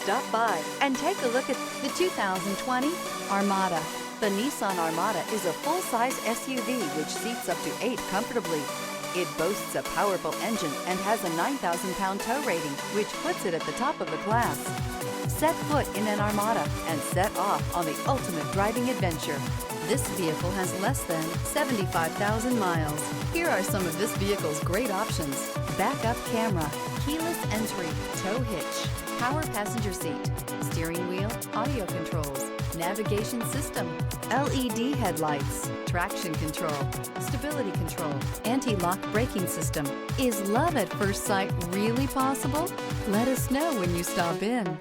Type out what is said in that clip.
Stop by and take a look at the 2020 Armada. The Nissan Armada is a full-size SUV which seats up to 8 comfortably. It boasts a powerful engine and has a 9,000-pound tow rating, which puts it at the top of the class. Set foot in an Armada and set off on the ultimate driving adventure. This vehicle has less than 75,000 miles. Here are some of this vehicle's great options: backup camera, keyless entry, tow hitch, power passenger seat, steering wheel audio controls, navigation system, LED headlights, traction control, stability control, anti-lock braking system. Is love at first sight really possible? Let us know when you stop in.